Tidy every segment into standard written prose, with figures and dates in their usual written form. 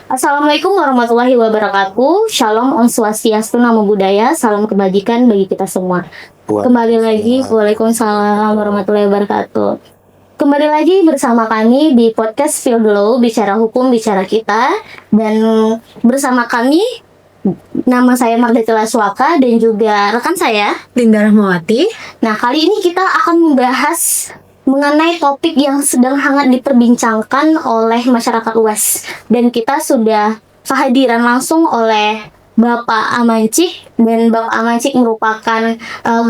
Assalamualaikum warahmatullahi wabarakatuh. Shalom, Om Swastiastu, Namo Buddhaya. Salam kebajikan bagi kita semua. Kembali lagi, Waalaikumsalam warahmatullahi wabarakatuh. Kembali lagi bersama kami di podcast Feel the Law, bicara hukum, bicara kita. Dan bersama kami, nama saya Margatila Swaka dan juga rekan saya Linda Rahmawati. Nah, kali ini kita akan membahas mengenai topik yang sedang hangat diperbincangkan oleh masyarakat luas. Dan kita sudah kehadiran langsung oleh Bapak Amancik. Dan Bapak Amancik merupakan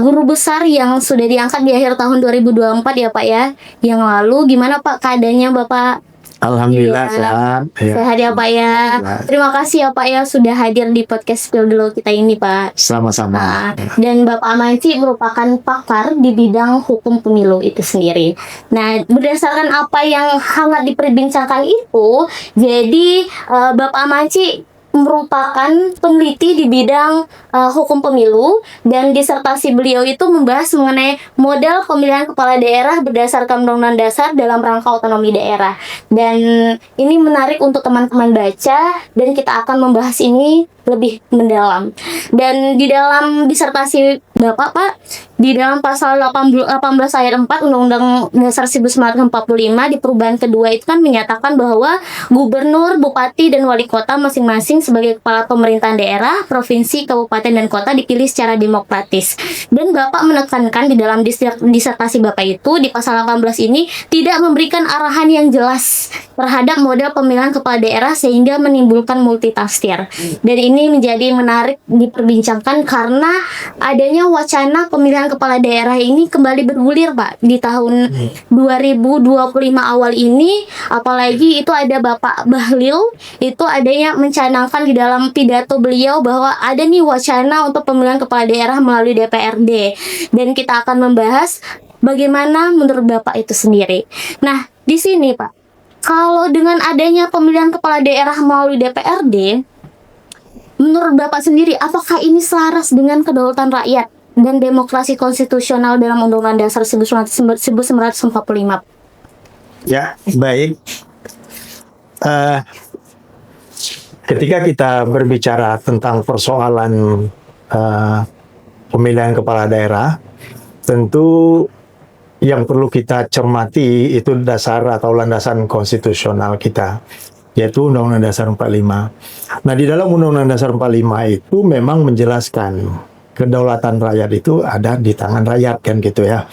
guru besar yang sudah diangkat di akhir tahun 2024 ya Pak ya. Yang lalu gimana Pak keadaannya Bapak? Alhamdulillah Iya. sehat. Sehat ya Pak ya. Terima kasih ya Pak ya sudah hadir di podcast Feel the Law kita ini Pak. Sama-sama. Dan Bapak Amanci merupakan pakar di bidang hukum pemilu itu sendiri. Nah, berdasarkan apa yang hangat diperbincangkan itu, jadi Bapak Amanci merupakan peneliti di bidang hukum pemilu, dan disertasi beliau itu membahas mengenai model pemilihan kepala daerah berdasarkan Undang-Undang Dasar dalam rangka otonomi daerah. Dan ini menarik untuk teman-teman baca, dan kita akan membahas ini lebih mendalam. Dan di dalam disertasi Bapak Pak, di dalam pasal 18 ayat 4 Undang-Undang Dasar 1945 di perubahan kedua itu kan menyatakan bahwa gubernur, bupati, dan wali kota masing-masing sebagai kepala pemerintahan daerah, provinsi, kabupaten, dan kota dipilih secara demokratis. Dan Bapak menekankan di dalam disertasi Bapak itu di pasal 18 ini tidak memberikan arahan yang jelas terhadap model pemilihan kepala daerah sehingga menimbulkan multitafsir. Dan ini menjadi menarik diperbincangkan karena adanya wacana pemilihan kepala daerah ini kembali bergulir Pak di tahun 2025 awal ini, apalagi itu ada Bapak Bahlil itu adanya mencanangkan di dalam pidato beliau bahwa ada nih wacana untuk pemilihan kepala daerah melalui DPRD, dan kita akan membahas bagaimana menurut Bapak itu sendiri. Nah, di sini Pak, kalau dengan adanya pemilihan kepala daerah melalui DPRD, menurut Bapak sendiri, apakah ini selaras dengan kedaulatan rakyat dan demokrasi konstitusional dalam Undang-Undang Dasar 1945? Ya, baik. Ketika kita berbicara tentang persoalan pemilihan kepala daerah, tentu yang perlu kita cermati itu dasar atau landasan konstitusional kita, yaitu Undang-Undang Dasar 45. Nah, di dalam Undang-Undang Dasar 45 itu memang menjelaskan kedaulatan rakyat itu ada di tangan rakyat, kan gitu ya.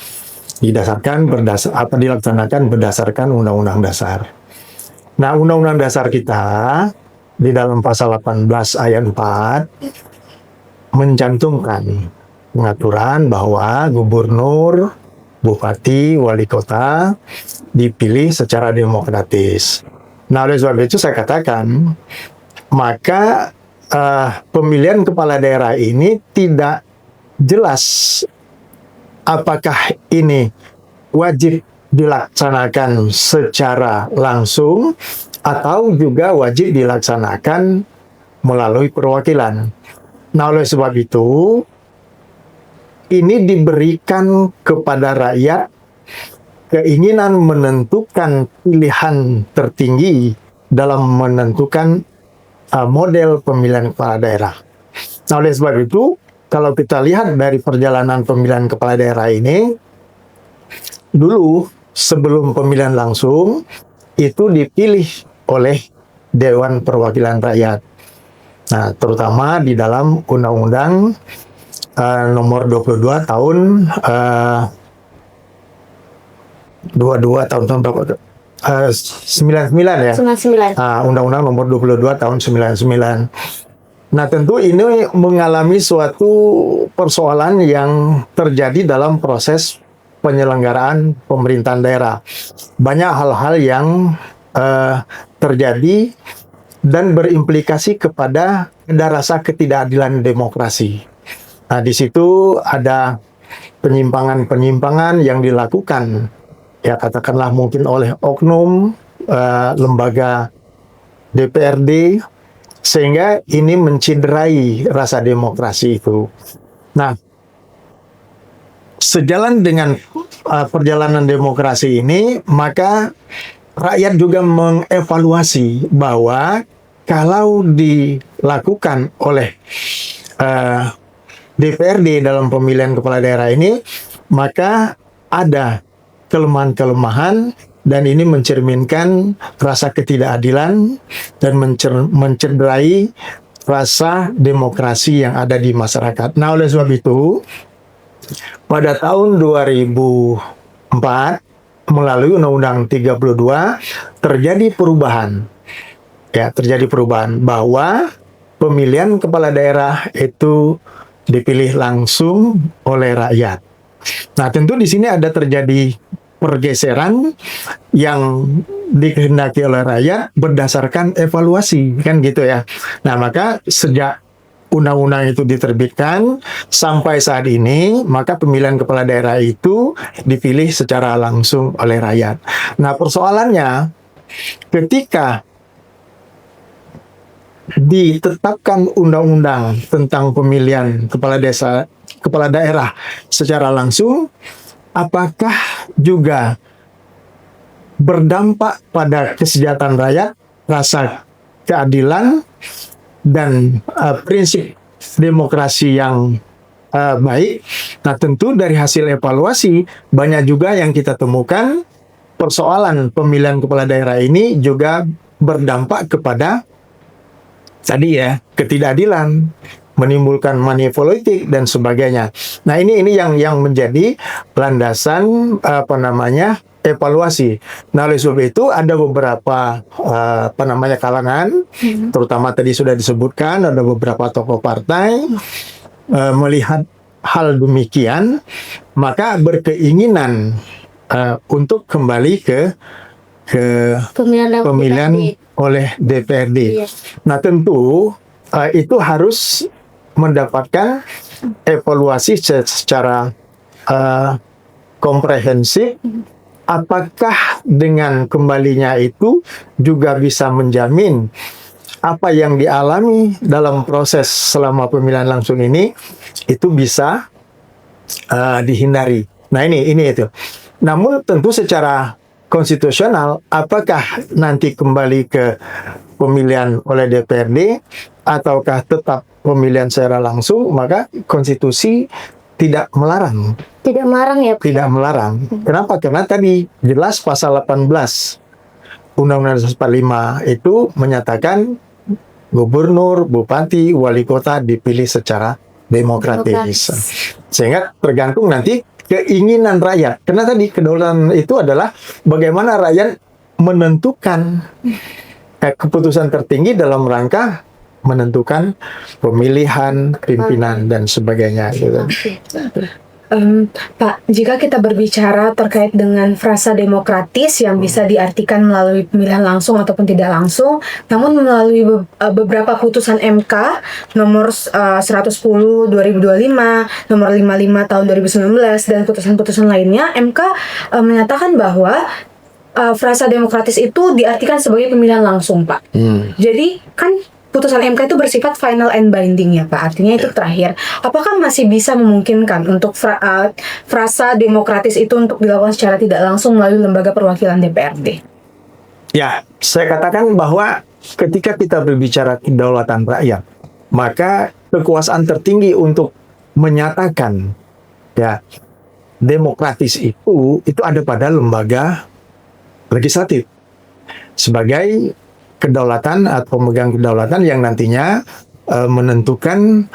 Dilaksanakan berdasarkan Undang-Undang Dasar. Nah, Undang-Undang Dasar kita di dalam pasal 18 ayat 4 mencantumkan pengaturan bahwa gubernur, bupati, wali kota dipilih secara demokratis. Nah, oleh sebab itu saya katakan, maka pemilihan kepala daerah ini tidak jelas apakah ini wajib dilaksanakan secara langsung atau juga wajib dilaksanakan melalui perwakilan. Nah, oleh sebab itu, ini diberikan kepada rakyat keinginan menentukan pilihan tertinggi dalam menentukan model pemilihan kepala daerah. Nah, oleh sebab itu, kalau kita lihat dari perjalanan pemilihan kepala daerah ini, dulu sebelum pemilihan langsung, itu dipilih oleh Dewan Perwakilan Rakyat. Nah, terutama di dalam Undang-Undang nomor 22 tahun 22 tahun berapa? 99 ya. 99. Undang-Undang nomor 22 tahun 99. Nah, tentu ini mengalami suatu persoalan yang terjadi dalam proses penyelenggaraan pemerintahan daerah. Banyak hal-hal yang terjadi dan berimplikasi kepada rasa ketidakadilan demokrasi. Nah, di situ ada penyimpangan-penyimpangan yang dilakukan, ya katakanlah mungkin oleh oknum lembaga DPRD, sehingga ini menciderai rasa demokrasi itu. Nah, sejalan dengan perjalanan demokrasi ini, maka rakyat juga mengevaluasi bahwa kalau dilakukan oleh DPRD dalam pemilihan kepala daerah ini, maka ada kelemahan-kelemahan dan ini mencerminkan rasa ketidakadilan dan mencederai rasa demokrasi yang ada di masyarakat. Nah, oleh sebab itu, pada tahun 2004 melalui Undang-Undang 32 terjadi perubahan. Ya, terjadi perubahan bahwa pemilihan kepala daerah itu dipilih langsung oleh rakyat. Nah, tentu di sini ada terjadi pergeseran yang dikehendaki oleh rakyat berdasarkan evaluasi, kan gitu ya. Nah, maka sejak undang-undang itu diterbitkan sampai saat ini, maka pemilihan kepala daerah itu dipilih secara langsung oleh rakyat. Nah, persoalannya ketika ditetapkan undang-undang tentang pemilihan kepala daerah secara langsung, apakah juga berdampak pada kesejahteraan rakyat, rasa keadilan, dan prinsip demokrasi yang baik? Nah, tentu dari hasil evaluasi banyak juga yang kita temukan persoalan pemilihan kepala daerah ini juga berdampak kepada tadi ya, ketidakadilan, menimbulkan money politik dan sebagainya. Nah, ini yang menjadi landasan evaluasi. Nah, oleh sebab itu ada beberapa kalangan, terutama tadi sudah disebutkan ada beberapa tokoh partai melihat hal demikian, maka berkeinginan untuk kembali ke pemilihan oleh DPRD. Iya. Nah, tentu itu harus mendapatkan evaluasi secara komprehensif. Apakah dengan kembalinya itu juga bisa menjamin apa yang dialami dalam proses selama pemilihan langsung ini itu bisa dihindari. Nah, ini itu. Namun tentu secara konstitusional, apakah nanti kembali ke pemilihan oleh DPRD ataukah tetap pemilihan secara langsung, maka konstitusi tidak melarang. Tidak melarang ya, Pak? Tidak melarang. Kenapa? Karena tadi jelas pasal 18 Undang-Undang 45 itu menyatakan gubernur, bupati, wali kota dipilih secara demokratis. Sehingga tergantung nanti keinginan rakyat. Karena tadi kedaulatan itu adalah bagaimana rakyat menentukan keputusan tertinggi dalam rangka menentukan pemilihan pimpinan dan sebagainya. Gitu. Pak, jika kita berbicara terkait dengan frasa demokratis yang bisa diartikan melalui pemilihan langsung ataupun tidak langsung, namun melalui beberapa putusan MK nomor 110 2025, nomor 55 tahun 2019 dan putusan-putusan lainnya, MK menyatakan bahwa frasa demokratis itu diartikan sebagai pemilihan langsung, Pak. Jadi kan putusan MK itu bersifat final and binding ya, Pak. Artinya itu terakhir. Apakah masih bisa memungkinkan untuk frasa demokratis itu untuk dilakukan secara tidak langsung melalui lembaga perwakilan DPRD? Ya, saya katakan bahwa ketika kita berbicara kedaulatan rakyat, maka kekuasaan tertinggi untuk menyatakan ya demokratis itu ada pada lembaga legislatif sebagai kedaulatan atau pemegang kedaulatan yang nantinya menentukan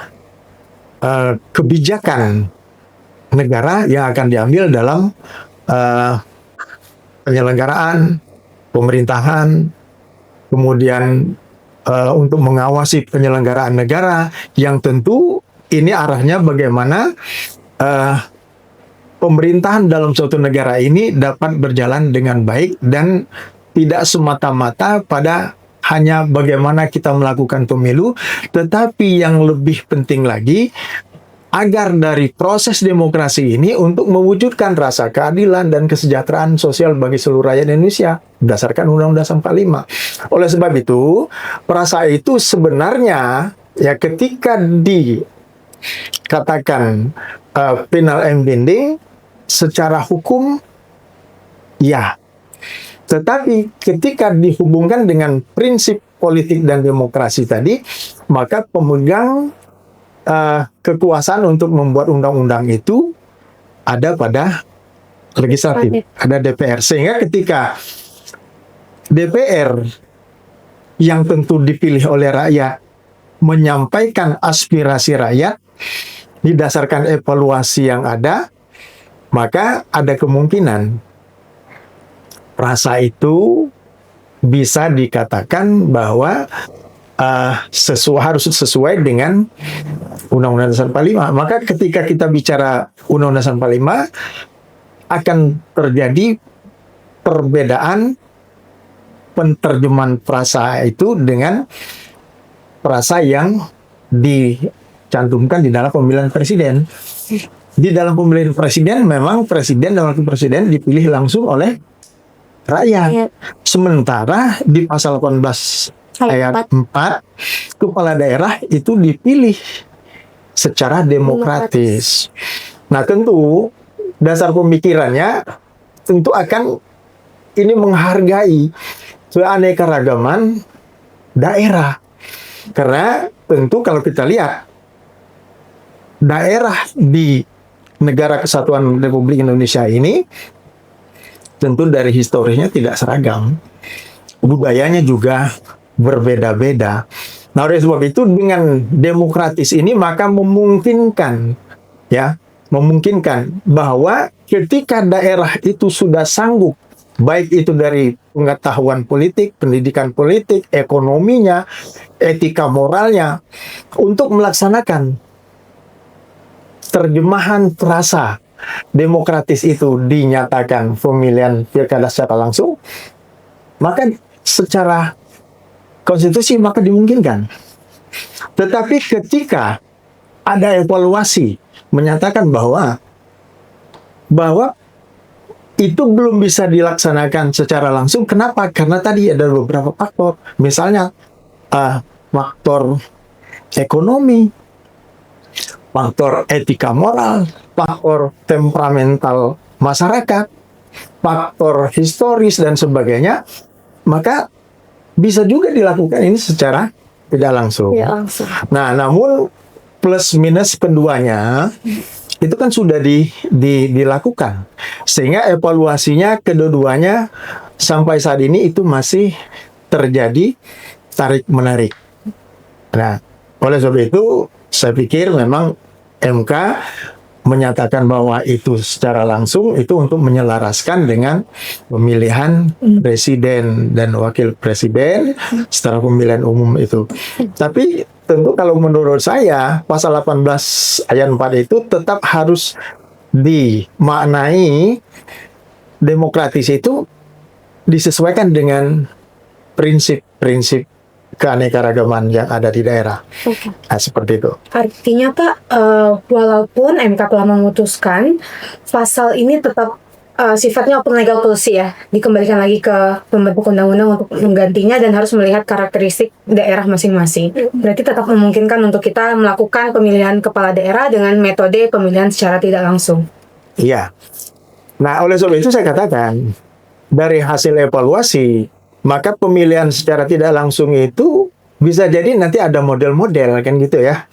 kebijakan negara yang akan diambil dalam penyelenggaraan pemerintahan, kemudian untuk mengawasi penyelenggaraan negara yang tentu ini arahnya bagaimana pemerintahan dalam suatu negara ini dapat berjalan dengan baik dan tidak semata-mata pada hanya bagaimana kita melakukan pemilu, tetapi yang lebih penting lagi, agar dari proses demokrasi ini untuk mewujudkan rasa keadilan dan kesejahteraan sosial bagi seluruh rakyat Indonesia berdasarkan Undang-Undang 45. Oleh sebab itu, frasa itu sebenarnya ya ketika dikatakan final and binding secara hukum ya. Tetapi ketika dihubungkan dengan prinsip politik dan demokrasi tadi, maka pemegang kekuasaan untuk membuat undang-undang itu ada pada legislatif, ada DPR. Sehingga ketika DPR yang tentu dipilih oleh rakyat menyampaikan aspirasi rakyat didasarkan evaluasi yang ada, maka ada kemungkinan frasa itu bisa dikatakan bahwa harus sesuai dengan Undang-Undang Dasar 45. Maka ketika kita bicara Undang-Undang Dasar 45, akan terjadi perbedaan penterjemahan frasa itu dengan frasa yang dicantumkan di dalam pemilihan presiden. Di dalam pemilihan presiden, memang presiden dan wakil presiden dipilih langsung oleh rakyat. Sementara di pasal 18 ayat 4, kepala daerah itu dipilih secara demokratis. Nah, tentu dasar pemikirannya tentu akan ini menghargai keanekaragaman daerah. Karena tentu kalau kita lihat daerah di Negara Kesatuan Republik Indonesia ini tentu dari historisnya tidak seragam. Budayanya juga berbeda-beda. Nah, oleh sebab itu dengan demokratis ini maka memungkinkan bahwa ketika daerah itu sudah sanggup, baik itu dari pengetahuan politik, pendidikan politik, ekonominya, etika moralnya, untuk melaksanakan terjemahan frasa demokratis itu dinyatakan pemilihan pilkada secara langsung, maka secara konstitusi maka dimungkinkan. Tetapi ketika ada evaluasi menyatakan bahwa itu belum bisa dilaksanakan secara langsung. Kenapa? Karena tadi ada beberapa faktor. Misalnya faktor ekonomi, faktor etika moral, faktor temperamental masyarakat, faktor historis dan sebagainya. Maka bisa juga dilakukan ini secara tidak langsung. Nah, namun plus minus keduanya itu kan sudah dilakukan, sehingga evaluasinya kedua-duanya sampai saat ini itu masih terjadi tarik menarik. Nah, oleh sebab itu saya pikir memang MK menyatakan bahwa itu secara langsung itu untuk menyelaraskan dengan pemilihan presiden dan wakil presiden setelah pemilihan umum itu. Tapi tentu kalau menurut saya pasal 18 ayat 4 itu tetap harus dimaknai demokratis itu disesuaikan dengan prinsip-prinsip keanekaragaman yang ada di daerah. Nah, seperti itu. Artinya Pak, walaupun MK telah memutuskan pasal ini tetap sifatnya open legal policy ya, dikembalikan lagi ke pembentuk undang-undang untuk menggantinya dan harus melihat karakteristik daerah masing-masing. Berarti tetap memungkinkan untuk kita melakukan pemilihan kepala daerah dengan metode pemilihan secara tidak langsung. Iya. Nah, oleh sebab itu saya katakan dari hasil evaluasi maka pemilihan secara tidak langsung itu bisa jadi nanti ada model-model kan gitu ya.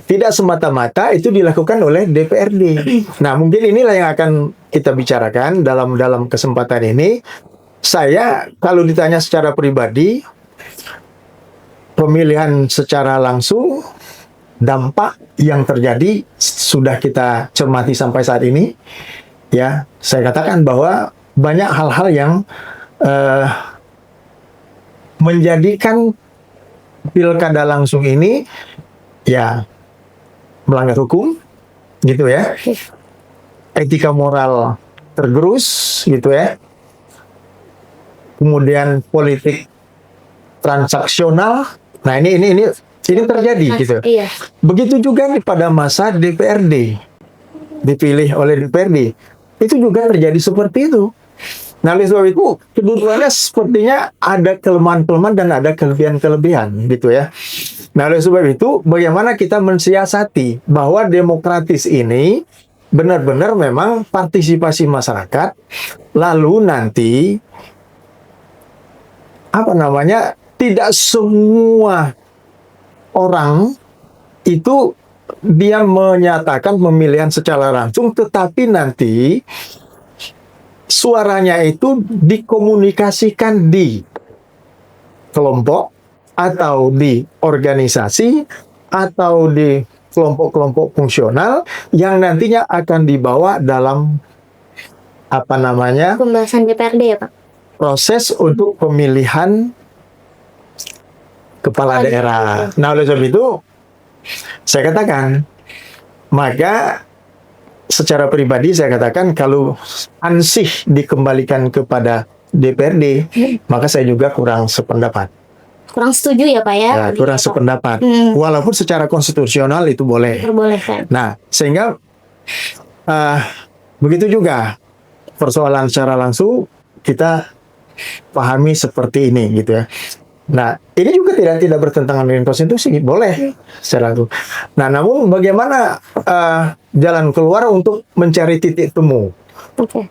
Tidak semata-mata itu dilakukan oleh DPRD. Nah, mungkin inilah yang akan kita bicarakan dalam kesempatan ini. Saya kalau ditanya secara pribadi, pemilihan secara langsung, dampak yang terjadi sudah kita cermati sampai saat ini. Ya, saya katakan bahwa banyak hal-hal yang menjadikan pilkada langsung ini ya melanggar hukum gitu ya, etika moral tergerus gitu ya, kemudian politik transaksional. Nah, ini terjadi gitu. Iya. Begitu juga pada masa DPRD dipilih oleh DPRD itu juga terjadi seperti itu. Nah, oleh sebab itu kedua-duanya sepertinya ada kelemahan-kelemahan dan ada kelebihan-kelebihan gitu ya. Nah, oleh sebab itu bagaimana kita mensiasati bahwa demokratis ini benar-benar memang partisipasi masyarakat, lalu nanti tidak semua orang itu dia menyatakan pemilihan secara langsung, tetapi nanti suaranya itu dikomunikasikan di kelompok atau di organisasi atau di kelompok-kelompok fungsional yang nantinya akan dibawa dalam apa namanya Pembahasan DPRD ya Pak? proses untuk pemilihan kepala daerah. Nah, oleh sebab itu saya katakan, maka secara pribadi saya katakan kalau ansih dikembalikan kepada DPRD, maka saya juga kurang sependapat. Kurang setuju ya Pak ya? Ya, kurang sependapat. Walaupun secara konstitusional itu boleh. Diperbolehkan. Nah, sehingga begitu juga persoalan secara langsung kita pahami seperti ini gitu ya. Nah, ini juga tidak bertentangan dengan konstitusi, boleh secara langsung. Nah, namun bagaimana jalan keluar untuk mencari titik temu Oke.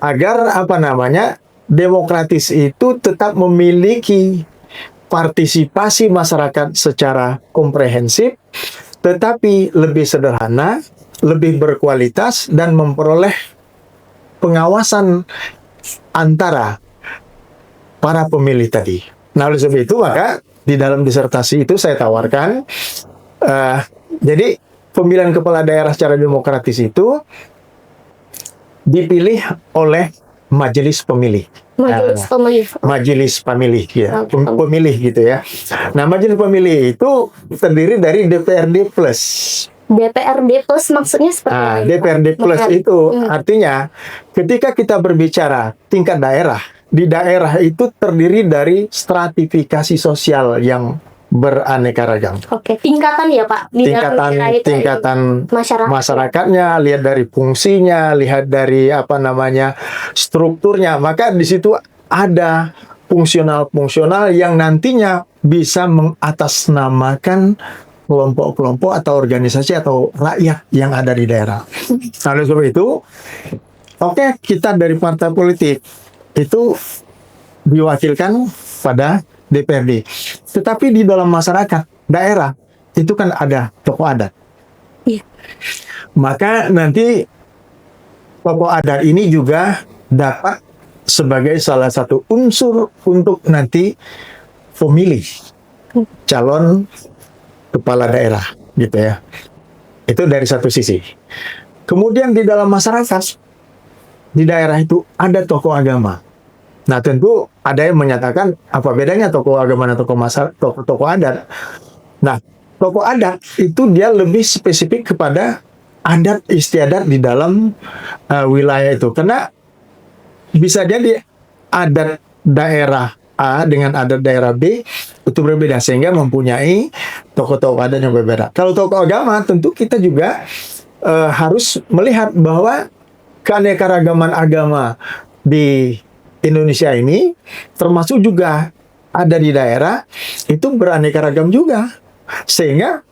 agar apa namanya demokratis itu tetap memiliki partisipasi masyarakat secara komprehensif, tetapi lebih sederhana, lebih berkualitas, dan memperoleh pengawasan antara para pemilih tadi. Nah, oleh sebab itu, maka di dalam disertasi itu saya tawarkan, jadi pemilihan kepala daerah secara demokratis itu dipilih oleh majelis pemilih. Majelis pemilih. Majelis pemilih ya, Oke. pemilih gitu ya. Nah, majelis pemilih itu terdiri dari DPRD plus. DPRD plus maksudnya seperti Nah, apa? DPRD plus Bukan. itu artinya ketika kita berbicara tingkat daerah, di daerah itu terdiri dari stratifikasi sosial yang beraneka ragam. Oke, tingkatan ya Pak? Di dalam daerah itu Tingkatan masyarakat. masyarakatnya, lihat dari fungsinya, lihat dari apa namanya strukturnya. Maka di situ ada fungsional-fungsional yang nantinya bisa mengatasnamakan kelompok-kelompok atau organisasi atau rakyat yang ada di daerah. Nah, oleh sebab itu, oke, kita dari partai politik itu diwakilkan pada DPRD. Tetapi di dalam masyarakat, daerah, itu kan ada tokoh adat. Iya. Maka nanti tokoh adat ini juga dapat sebagai salah satu unsur untuk nanti pemilih calon kepala daerah, gitu ya. Itu dari satu sisi. Kemudian di dalam masyarakat, di daerah itu ada tokoh agama. Nah, tentu ada yang menyatakan apa bedanya tokoh agama dan tokoh adat. Nah, tokoh adat itu dia lebih spesifik kepada adat istiadat di dalam wilayah itu. Karena bisa jadi adat daerah A dengan adat daerah B itu berbeda sehingga mempunyai tokoh-tokoh adat yang berbeda. Kalau tokoh agama tentu kita juga harus melihat bahwa keanekaragaman agama di Indonesia ini termasuk juga ada di daerah itu beraneka ragam juga, sehingga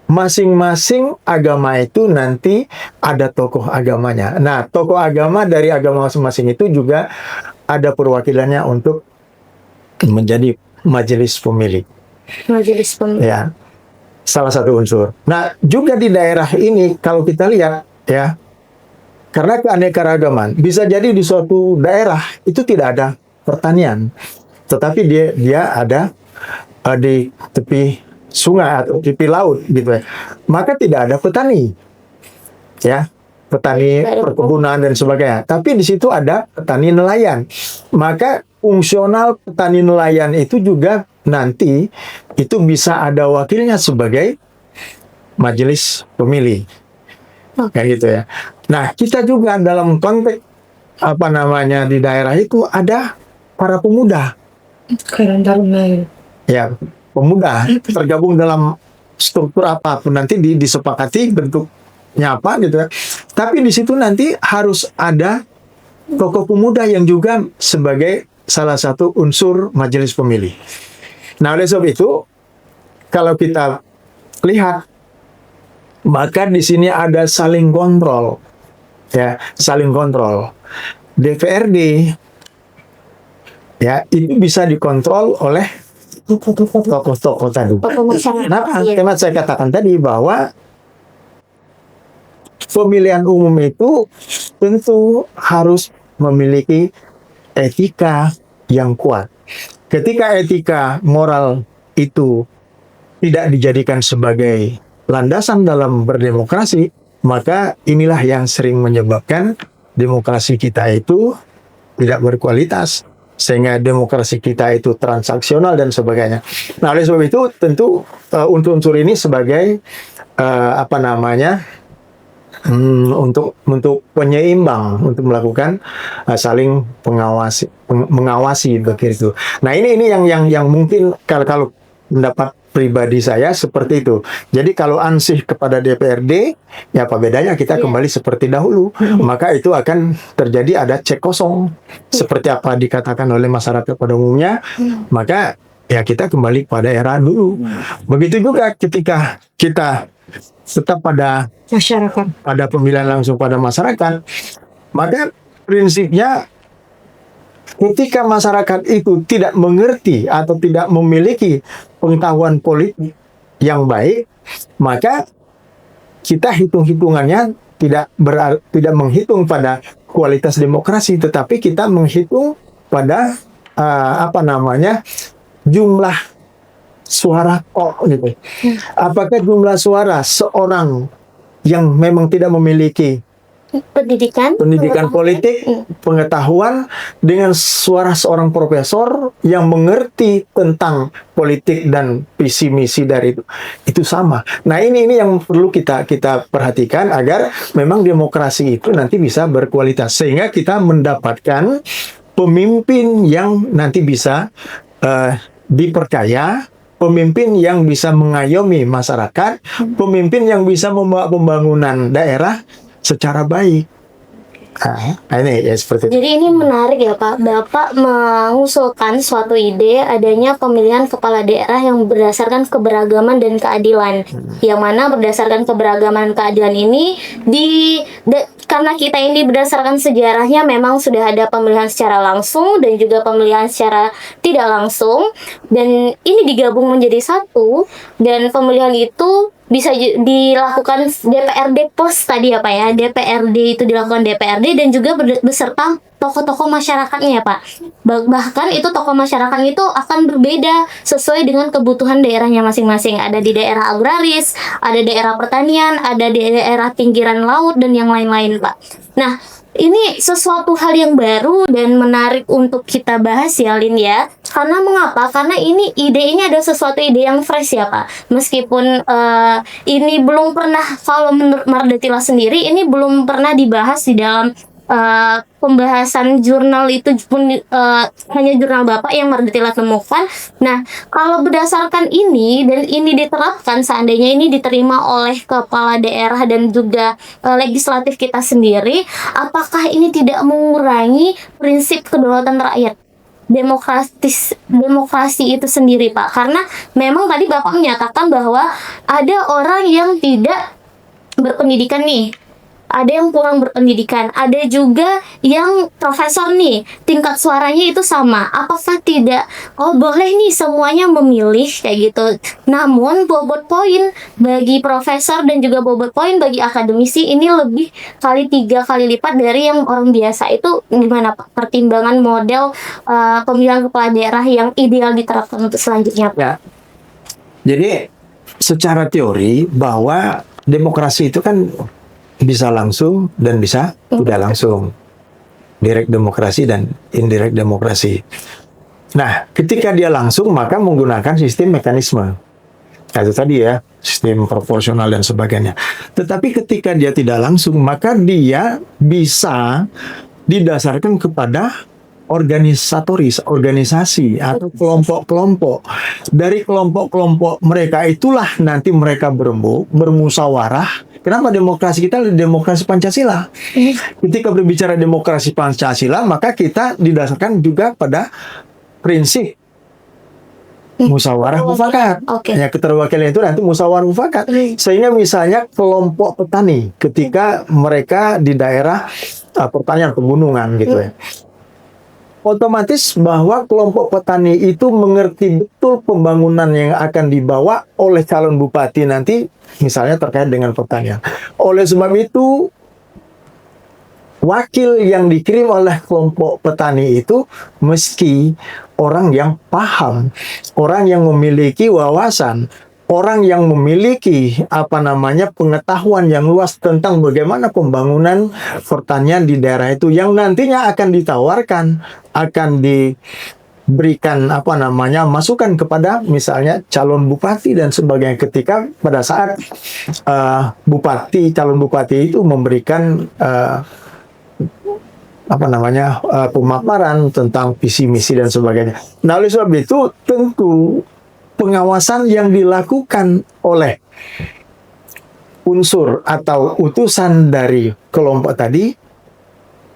masing-masing agama itu nanti ada tokoh agamanya. Nah, tokoh agama dari agama masing-masing itu juga ada perwakilannya untuk menjadi majelis pemilih. Majelis pemilih. Ya, salah satu unsur. Nah, juga di daerah ini kalau kita lihat ya, karena keanekaragaman bisa jadi di suatu daerah itu tidak ada pertanian, tetapi dia ada di tepi sungai atau tepi laut gitu ya. Maka tidak ada petani, ya, petani perkebunan dan sebagainya. Tapi di situ ada petani nelayan. Maka fungsional petani nelayan itu juga nanti itu bisa ada wakilnya sebagai majelis pemilih. Kayak gitu ya. Nah, kita juga dalam konteks apa namanya di daerah itu ada para pemuda. Karang Taruna. Ya, pemuda tergabung dalam struktur apapun nanti disepakati bentuknya apa gitu ya. Tapi di situ nanti harus ada tokoh pemuda yang juga sebagai salah satu unsur majelis pemilih. Nah, oleh sebab itu kalau kita lihat maka di sini ada saling kontrol. Ya, saling kontrol. DPRD ya itu bisa dikontrol oleh tokoh-tokoh tadi. Tokoh masyarakat. Kenapa? Iya. Karena saya katakan tadi bahwa pemilihan umum itu tentu harus memiliki etika yang kuat. Ketika etika moral itu tidak dijadikan sebagai landasan dalam berdemokrasi, maka inilah yang sering menyebabkan demokrasi kita itu tidak berkualitas, sehingga demokrasi kita itu transaksional dan sebagainya. Nah, oleh sebab itu tentu unsur ini sebagai untuk penyeimbang, untuk melakukan saling mengawasi begitu. Nah, ini yang mungkin kalau pendapat pribadi saya seperti itu. Jadi kalau ansih kepada DPRD, ya apa bedanya kita kembali seperti dahulu. Maka itu akan terjadi ada cek kosong. Seperti apa dikatakan oleh masyarakat pada umumnya, maka ya kita kembali pada era dulu. Begitu juga ketika kita tetap pada pemilihan langsung pada masyarakat, maka prinsipnya ketika masyarakat itu tidak mengerti atau tidak memiliki pengetahuan politik yang baik, maka kita hitung-hitungannya tidak menghitung pada kualitas demokrasi, tetapi kita menghitung pada jumlah suara gitu. Apakah jumlah suara seorang yang memang tidak memiliki pendidikan politik, pengetahuan, dengan suara seorang profesor yang mengerti tentang politik dan visi misi dari itu sama. Nah, ini yang perlu kita perhatikan agar memang demokrasi itu nanti bisa berkualitas, sehingga kita mendapatkan pemimpin yang nanti bisa dipercaya, pemimpin yang bisa mengayomi masyarakat, pemimpin yang bisa membawa pembangunan daerah secara baik. Nah, ini ya seperti itu. Jadi ini menarik ya Pak. Bapak mengusulkan suatu ide adanya pemilihan kepala daerah yang berdasarkan keberagaman dan keadilan. Yang mana berdasarkan keberagaman dan keadilan ini karena kita ini berdasarkan sejarahnya memang sudah ada pemilihan secara langsung dan juga pemilihan secara tidak langsung, dan ini digabung menjadi satu, dan pemilihan itu bisa dilakukan DPRD pos tadi ya Pak ya. DPRD itu dilakukan DPRD dan juga beserta tokoh-tokoh masyarakatnya ya Pak. Bahkan itu tokoh masyarakat itu akan berbeda sesuai dengan kebutuhan daerahnya masing-masing. Ada di daerah agraris, ada daerah pertanian, ada di daerah pinggiran laut, dan yang lain-lain Pak. Nah, ini sesuatu hal yang baru dan menarik untuk kita bahas ya Lin ya. Karena mengapa? Karena ini ada sesuatu ide yang fresh ya Pak. Meskipun ini belum pernah, kalau menurut Mardetila sendiri, ini belum pernah dibahas di dalam pembahasan jurnal itu pun, hanya jurnal Bapak yang Mardetila temukan. Nah, kalau berdasarkan ini dan ini diterapkan, seandainya ini diterima oleh kepala daerah dan juga legislatif kita sendiri, apakah ini tidak mengurangi prinsip kedaulatan rakyat? Demokrasi itu sendiri Pak, karena memang tadi Bapak menyatakan bahwa ada orang yang tidak berpendidikan nih, ada yang kurang berpendidikan, ada juga yang profesor nih, tingkat suaranya itu sama. Apakah tidak, boleh nih semuanya memilih kayak gitu. Namun bobot poin bagi profesor dan juga bobot poin bagi akademisi ini lebih 3 kali lipat dari yang orang biasa. Itu gimana Pak? Pertimbangan model pemilihan kepala daerah yang ideal diterapkan untuk selanjutnya Pak? Ya. Jadi secara teori bahwa demokrasi itu kan bisa langsung dan bisa tidak langsung, direct demokrasi dan indirect demokrasi. Nah, ketika dia langsung maka menggunakan sistem mekanisme, itu tadi ya, sistem proporsional dan sebagainya. Tetapi ketika dia tidak langsung maka dia bisa didasarkan kepada organisasi atau kelompok-kelompok. Dari kelompok-kelompok mereka itulah nanti mereka bermusyawarah. Kenapa demokrasi kita demokrasi Pancasila? Ketika berbicara demokrasi Pancasila, maka kita didasarkan juga pada prinsip musyawarah mufakat. Ya, keterwakilan itu nanti musyawarah mufakat. Sehingga misalnya kelompok petani ketika mereka di daerah pertanian pegunungan gitu ya. otomatis bahwa kelompok petani itu mengerti betul pembangunan yang akan dibawa oleh calon bupati nanti, misalnya terkait dengan pertanian. Oleh sebab itu, wakil yang dikirim oleh kelompok petani itu mesti orang yang paham, orang yang memiliki wawasan, orang yang memiliki pengetahuan yang luas tentang bagaimana pembangunan pertanian di daerah itu yang nantinya akan ditawarkan, akan diberikan masukan kepada misalnya calon bupati dan sebagainya ketika pada saat calon bupati itu memberikan pemaparan tentang visi misi dan sebagainya. Nah, oleh sebab itu tentu pengawasan yang dilakukan oleh unsur atau utusan dari kelompok tadi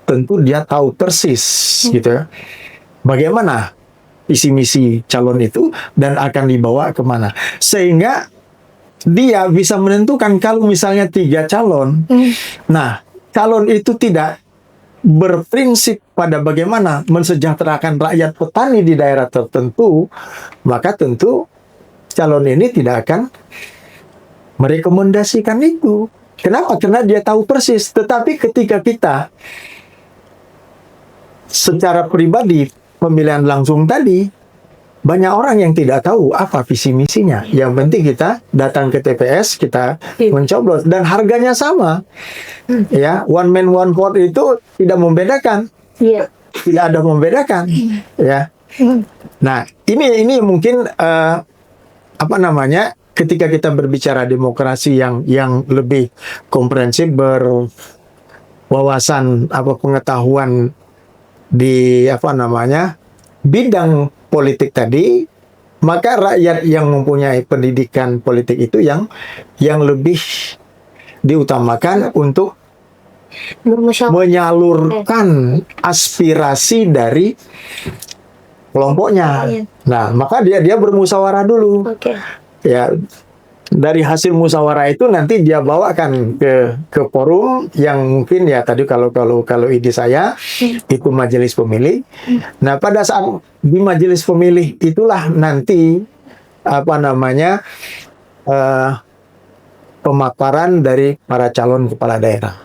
tentu dia tahu persis gitu ya, bagaimana visi misi calon itu dan akan dibawa kemana, sehingga dia bisa menentukan kalau misalnya 3 calon. Nah, calon itu tidak berprinsip pada bagaimana mensejahterakan rakyat petani di daerah tertentu, maka tentu calon ini tidak akan merekomendasikan itu. Kenapa? Karena dia tahu persis. Tetapi ketika kita secara pribadi pemilihan langsung tadi, banyak orang yang tidak tahu apa visi misinya. Yang penting kita datang ke TPS, kita mencoblos dan harganya sama. Ya, one man one vote itu tidak membedakan. Tidak ada membedakan. Ya. Nah, ini mungkin ketika kita berbicara demokrasi yang lebih komprehensif, berwawasan pengetahuan di bidang politik tadi, maka rakyat yang mempunyai pendidikan politik itu yang lebih diutamakan untuk menyalurkan aspirasi dari kelompoknya. Nah, maka dia bermusyawarah dulu. Ya, dari hasil musyawarah itu nanti dia bawakan ke forum yang mungkin ya tadi kalau ide saya itu majelis pemilih. Nah, pada saat di majelis pemilih itulah nanti pemaparan dari para calon kepala daerah.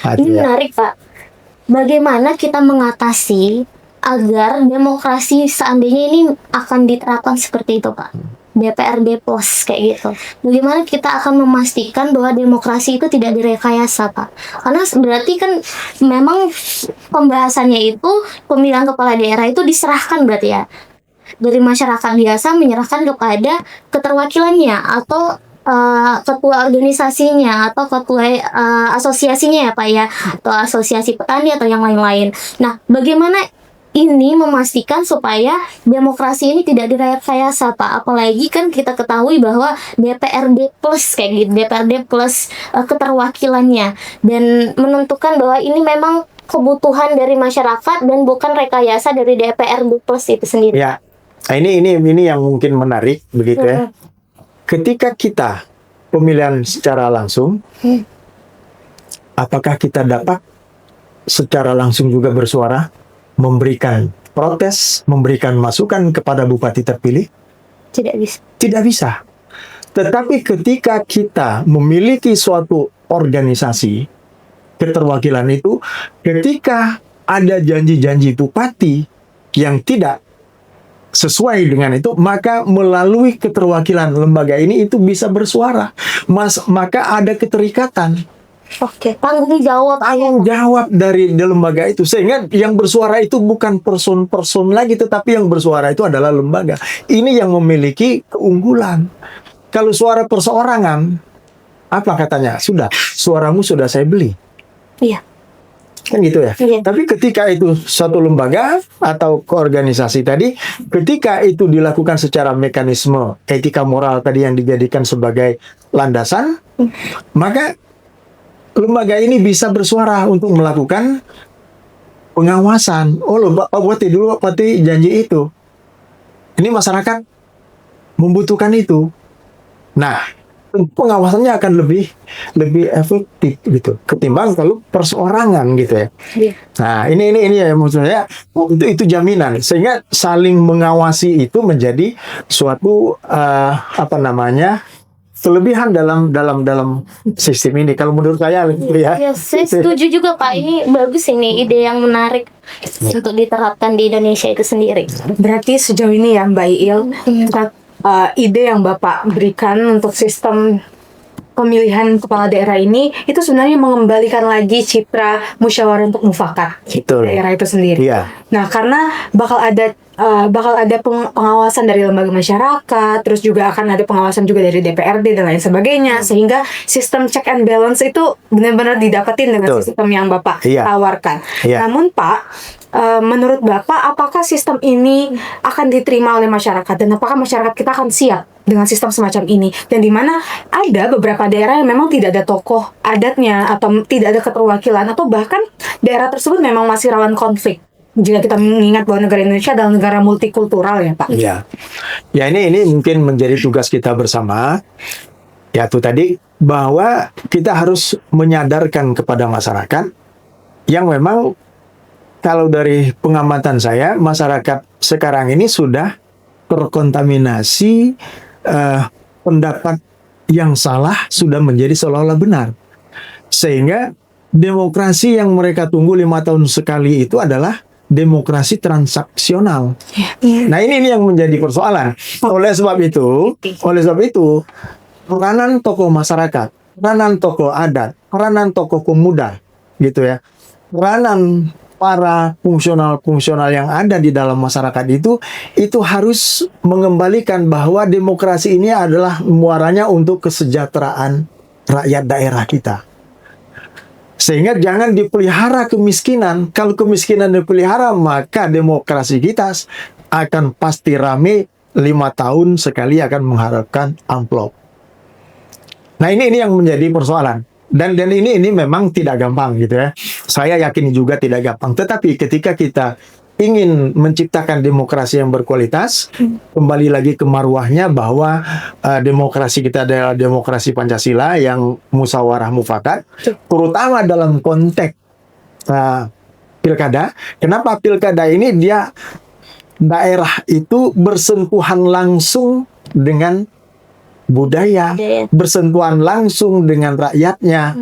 Ini menarik, Pak. Bagaimana kita mengatasi agar demokrasi seandainya ini akan diterapkan seperti itu, Pak? DPRD plus kayak gitu. Bagaimana kita akan memastikan bahwa demokrasi itu tidak direkayasa, Pak? Karena berarti kan memang pembahasannya itu pemilihan kepala daerah itu diserahkan berarti ya dari masyarakat biasa menyerahkan kepada keterwakilannya atau ketua organisasinya atau ketua asosiasinya ya Pak ya, atau asosiasi petani atau yang lain-lain. Nah, bagaimana ini memastikan supaya demokrasi ini tidak direkayasa, Pak? Apalagi kan kita ketahui bahwa DPRD plus kayak gitu, DPRD plus keterwakilannya, dan menentukan bahwa ini memang kebutuhan dari masyarakat dan bukan rekayasa dari DPRD plus itu sendiri. Ya, nah, ini yang mungkin menarik begitu ya. Ketika kita pemilihan secara langsung, apakah kita dapat secara langsung juga bersuara? Memberikan protes, memberikan masukan kepada bupati terpilih? Tidak bisa. Tidak bisa. Tetapi ketika kita memiliki suatu organisasi keterwakilan itu, ketika ada janji-janji bupati yang tidak sesuai dengan itu, maka melalui keterwakilan lembaga ini itu bisa bersuara. Maka ada keterikatan. Tanggung jawab dari lembaga itu, sehingga yang bersuara itu bukan person lagi, tetapi yang bersuara itu adalah lembaga. Ini yang memiliki keunggulan. Kalau suara perseorangan, apa katanya? Suaramu sudah saya beli. Iya. Kan gitu ya. Iya. Tapi ketika itu suatu lembaga atau organisasi tadi, ketika itu dilakukan secara mekanisme etika moral tadi yang dijadikan sebagai landasan, maka lembaga ini bisa bersuara untuk melakukan pengawasan. Pak Bupati janji itu. Ini masyarakat membutuhkan itu. Nah, pengawasannya akan lebih efektif gitu ketimbang kalau perseorangan gitu ya. Iya. Nah, ini ya maksud saya itu jaminan sehingga saling mengawasi itu menjadi suatu apa namanya? Kelebihan dalam sistem ini kalau menurut saya gitu ya. Ya, saya setuju juga Pak. Ini bagus, ini ide yang menarik untuk diterapkan di Indonesia itu sendiri. Berarti sejauh ini ya Mbak Iil, ide yang Bapak berikan untuk sistem pemilihan kepala daerah ini itu sebenarnya mengembalikan lagi citra musyawarah untuk mufakat Betul. daerah itu sendiri. Iya. Nah, karena bakal ada pengawasan dari lembaga masyarakat, terus juga akan ada pengawasan juga dari DPRD dan lain sebagainya, sehingga sistem check and balance itu benar-benar didapetin dengan Betul. sistem yang Bapak Iya. tawarkan. Iya. Namun Pak, menurut Bapak, apakah sistem ini akan diterima oleh masyarakat dan apakah masyarakat kita akan siap dengan sistem semacam ini? Dan di mana ada beberapa daerah yang memang tidak ada tokoh adatnya atau tidak ada keterwakilan atau bahkan daerah tersebut memang masih rawan konflik. Jika kita mengingat bahwa negara Indonesia adalah negara multikultural ya Pak. Ya, ya ini mungkin menjadi tugas kita bersama. Ya itu tadi bahwa kita harus menyadarkan kepada masyarakat yang memang kalau dari pengamatan saya masyarakat sekarang ini sudah terkontaminasi pendapat yang salah sudah menjadi seolah-olah benar, sehingga demokrasi yang mereka tunggu 5 tahun sekali itu adalah demokrasi transaksional. Nah ini yang menjadi persoalan. Oleh sebab itu, peranan tokoh masyarakat, peranan tokoh adat, peranan tokoh pemuda, gitu ya, peranan para fungsional yang ada di dalam masyarakat itu harus mengembalikan bahwa demokrasi ini adalah muaranya untuk kesejahteraan rakyat daerah kita. Sehingga jangan dipelihara kemiskinan. Kalau kemiskinan dipelihara, maka demokrasi kita akan pasti rame 5 tahun sekali akan mengharapkan amplop. Nah ini yang menjadi persoalan. Dan ini memang tidak gampang gitu ya. Saya yakin juga tidak gampang. Tetapi ketika kita ingin menciptakan demokrasi yang berkualitas, kembali lagi ke marwahnya bahwa demokrasi kita adalah demokrasi Pancasila yang musyawarah mufakat, terutama dalam konteks pilkada. Kenapa pilkada ini dia daerah itu bersentuhan langsung dengan budaya, bersentuhan langsung dengan rakyatnya,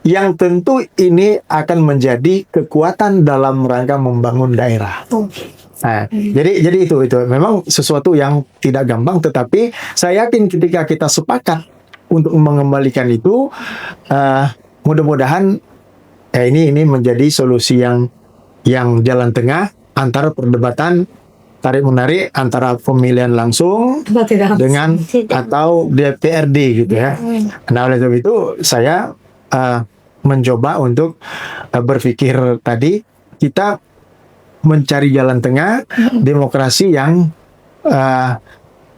yang tentu ini akan menjadi kekuatan dalam rangka membangun daerah. Nah, jadi itu memang sesuatu yang tidak gampang, tetapi saya yakin ketika kita sepakat untuk mengembalikan itu, mudah-mudahan ini menjadi solusi yang jalan tengah antara perdebatan tarik-menarik antara pemilihan langsung dengan atau DPRD gitu ya. Nah oleh sebab itu saya mencoba untuk berpikir tadi kita mencari jalan tengah demokrasi yang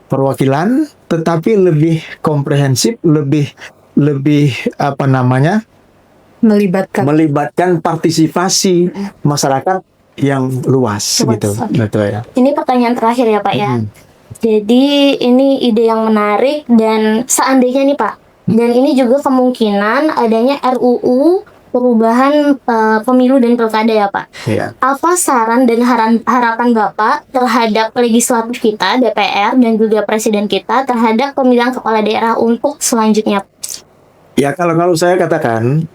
perwakilan tetapi lebih komprehensif, lebih apa namanya, melibatkan partisipasi masyarakat yang luas gitu. Betul ya. Ini pertanyaan terakhir ya Pak ya. Jadi ini ide yang menarik dan seandainya nih Pak, dan ini juga kemungkinan adanya RUU perubahan pemilu dan pilkada ya Pak. Iya. Apa saran dan harapan Bapak terhadap legislatif kita, DPR dan juga presiden kita terhadap pemilihan kepala daerah untuk selanjutnya? Ya kalau saya katakan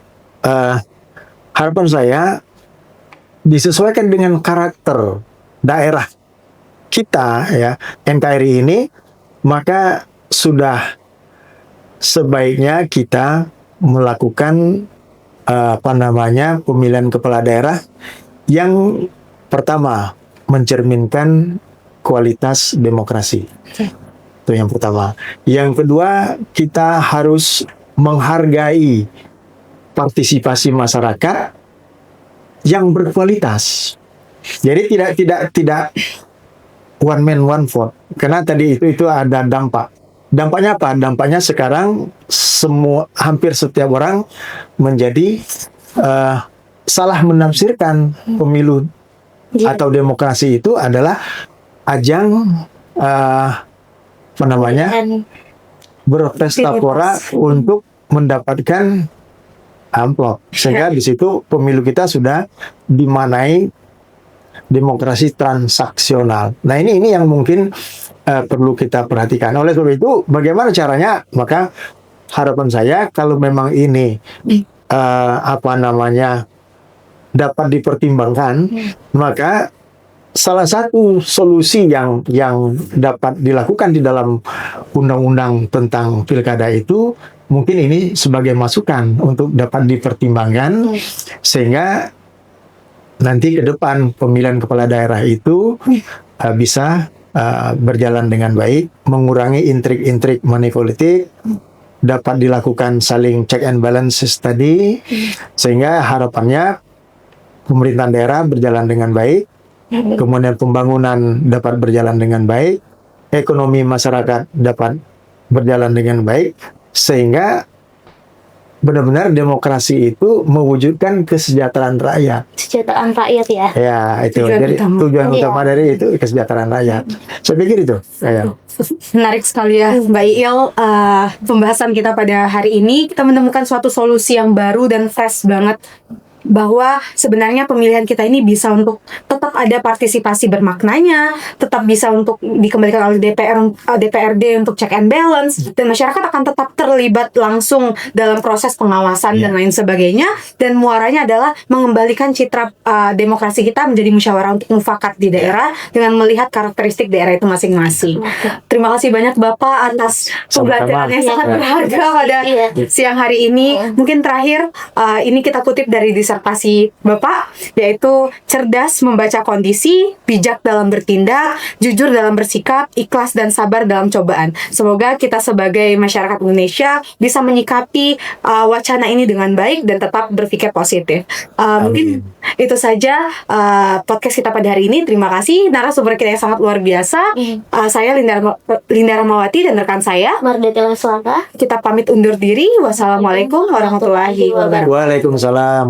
harapan saya disesuaikan dengan karakter daerah kita ya, NKRI ini, maka sudah sebaiknya kita melakukan pemilihan kepala daerah yang pertama mencerminkan kualitas demokrasi. Itu yang pertama. Yang kedua, kita harus menghargai partisipasi masyarakat yang berkualitas. Jadi tidak one man one vote. Karena tadi itu ada dampak. Dampaknya apa? Dampaknya sekarang hampir setiap orang menjadi salah menafsirkan pemilu atau demokrasi itu adalah ajang berpesta pora untuk mendapatkan amplop. Sehingga di situ pemilu kita sudah dimanai demokrasi transaksional. Nah ini yang mungkin perlu kita perhatikan. Oleh sebab itu, bagaimana caranya? Maka harapan saya kalau memang ini dapat dipertimbangkan, maka salah satu solusi yang dapat dilakukan di dalam undang-undang tentang pilkada itu mungkin ini sebagai masukan untuk dapat dipertimbangkan sehingga nanti ke depan pemilihan kepala daerah itu bisa berjalan dengan baik, mengurangi intrik-intrik money politik, dapat dilakukan saling check and balances tadi, sehingga harapannya pemerintahan daerah berjalan dengan baik, kemudian pembangunan dapat berjalan dengan baik, ekonomi masyarakat dapat berjalan dengan baik, sehingga benar-benar demokrasi itu mewujudkan kesejahteraan rakyat. Kesejahteraan rakyat ya. Ya, itu. Jadi tujuan utama dari itu kesejahteraan rakyat. Saya pikir itu. Menarik sekali ya Mbak Iil, pembahasan kita pada hari ini. Kita menemukan suatu solusi yang baru dan fresh banget, bahwa sebenarnya pemilihan kita ini bisa untuk tetap ada partisipasi bermaknanya, tetap bisa untuk dikembalikan oleh DPRD untuk check and balance, dan masyarakat akan tetap terlibat langsung dalam proses pengawasan dan lain sebagainya, dan muaranya adalah mengembalikan citra demokrasi kita menjadi musyawarah untuk mufakat di daerah dengan melihat karakteristik daerah itu masing-masing. Terima kasih banyak Bapak atas pembelajaran yang sangat berharga pada siang hari ini. Mungkin terakhir ini kita kutip dari disertasi Bapak, yaitu cerdas membaca kondisi, bijak dalam bertindak, jujur dalam bersikap, ikhlas dan sabar dalam cobaan. Semoga kita sebagai masyarakat Indonesia bisa menyikapi wacana ini dengan baik dan tetap berpikir positif. Mungkin itu saja podcast kita pada hari ini. Terima kasih narasumber kita yang sangat luar biasa. Saya Linda Ramawati dan rekan saya Mardeti Leswaka. Kita pamit undur diri. Wassalamualaikum warahmatullahi wabarakatuh. Waalaikumsalam.